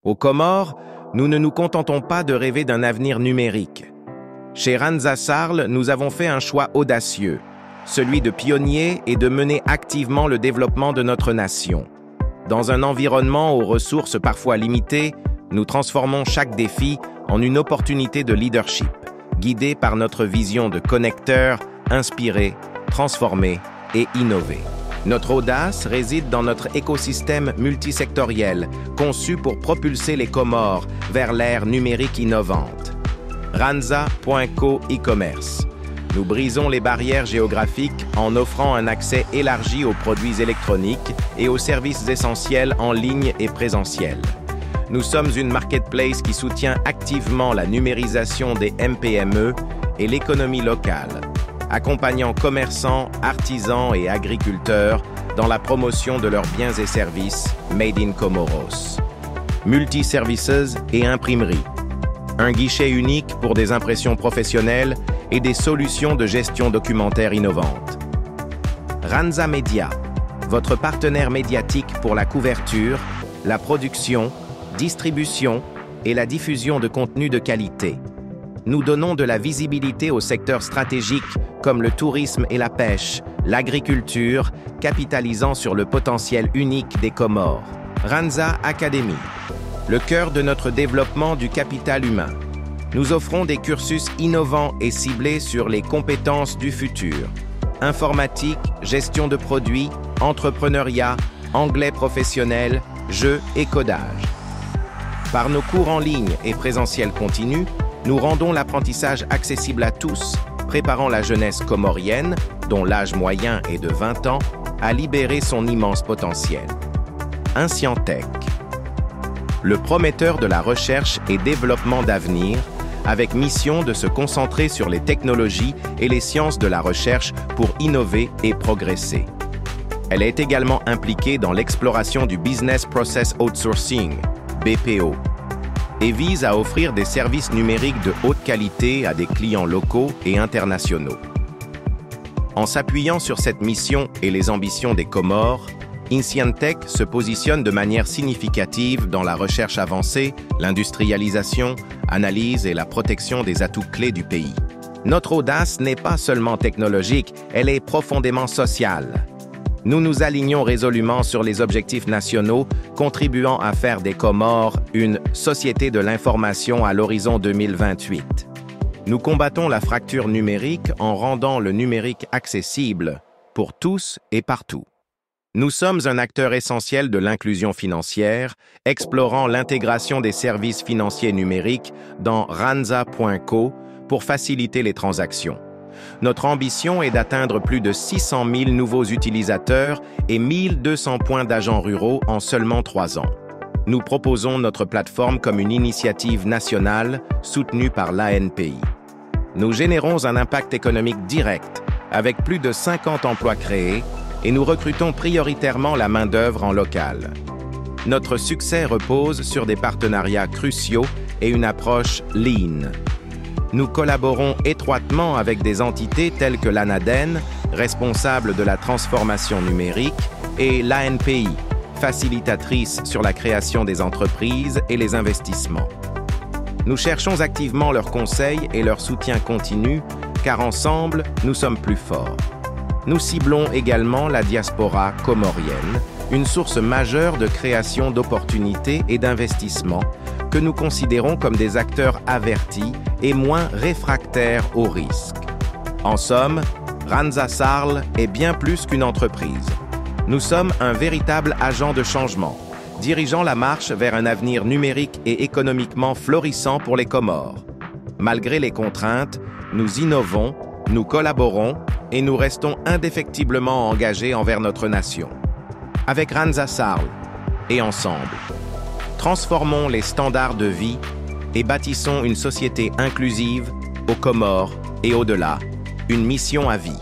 Aux Comores, nous ne nous contentons pas de rêver d'un avenir numérique. Chez Randza Sarl, nous avons fait un choix audacieux, celui de pionnier et de mener activement le développement de notre nation. Dans un environnement aux ressources parfois limitées, nous transformons chaque défi en une opportunité de leadership, guidée par notre vision de connecteur, inspirer, transformer et innover. Notre audace réside dans notre écosystème multisectoriel, conçu pour propulser les Comores vers l'ère numérique innovante. Randza.co e-commerce. Nous brisons les barrières géographiques en offrant un accès élargi aux produits électroniques et aux services essentiels en ligne et présentiels. Nous sommes une marketplace qui soutient activement la numérisation des MPME et l'économie locale, accompagnant commerçants, artisans et agriculteurs dans la promotion de leurs biens et services Made in Comoros. Multi-services et imprimerie. Un guichet unique pour des impressions professionnelles et des solutions de gestion documentaire innovantes. Randza Media, votre partenaire médiatique pour la couverture, la production, distribution et la diffusion de contenus de qualité. Nous donnons de la visibilité aux secteurs stratégiques comme le tourisme et la pêche, l'agriculture, capitalisant sur le potentiel unique des Comores. Randza Academy, le cœur de notre développement du capital humain. Nous offrons des cursus innovants et ciblés sur les compétences du futur. Informatique, gestion de produits, entrepreneuriat, anglais professionnel, jeux et codage. Par nos cours en ligne et présentiel continu, nous rendons l'apprentissage accessible à tous, préparant la jeunesse comorienne, dont l'âge moyen est de 20 ans, à libérer son immense potentiel. Inscientech, le prometteur de la recherche et développement d'avenir, avec mission de se concentrer sur les technologies et les sciences de la recherche pour innover et progresser. Elle est également impliquée dans l'exploration du Business Process Outsourcing, BPO, et vise à offrir des services numériques de haute qualité à des clients locaux et internationaux. En s'appuyant sur cette mission et les ambitions des Comores, Inscientech se positionne de manière significative dans la recherche avancée, l'industrialisation, analyse et la protection des atouts clés du pays. Notre audace n'est pas seulement technologique, elle est profondément sociale. Nous nous alignons résolument sur les objectifs nationaux, contribuant à faire des Comores une société de l'information à l'horizon 2028. Nous combattons la fracture numérique en rendant le numérique accessible pour tous et partout. Nous sommes un acteur essentiel de l'inclusion financière, explorant l'intégration des services financiers numériques dans Randza.co pour faciliter les transactions. Notre ambition est d'atteindre plus de 600 000 nouveaux utilisateurs et 1200 points d'agents ruraux en seulement 3 ans. Nous proposons notre plateforme comme une initiative nationale soutenue par l'ANPI. Nous générons un impact économique direct, avec plus de 50 emplois créés, et nous recrutons prioritairement la main-d'œuvre en local. Notre succès repose sur des partenariats cruciaux et une approche lean. Nous collaborons étroitement avec des entités telles que l'ANADEN, responsable de la transformation numérique, et l'ANPI, facilitatrice sur la création des entreprises et les investissements. Nous cherchons activement leurs conseils et leur soutien continu, car ensemble, nous sommes plus forts. Nous ciblons également la diaspora comorienne, une source majeure de création d'opportunités et d'investissements que nous considérons comme des acteurs avertis et moins réfractaires aux risques. En somme, Randza Sarl est bien plus qu'une entreprise. Nous sommes un véritable agent de changement, dirigeant la marche vers un avenir numérique et économiquement florissant pour les Comores. Malgré les contraintes, nous innovons, nous collaborons et nous restons indéfectiblement engagés envers notre nation. Avec Randza Sarl et ensemble, transformons les standards de vie et bâtissons une société inclusive aux Comores et au-delà, une mission à vie.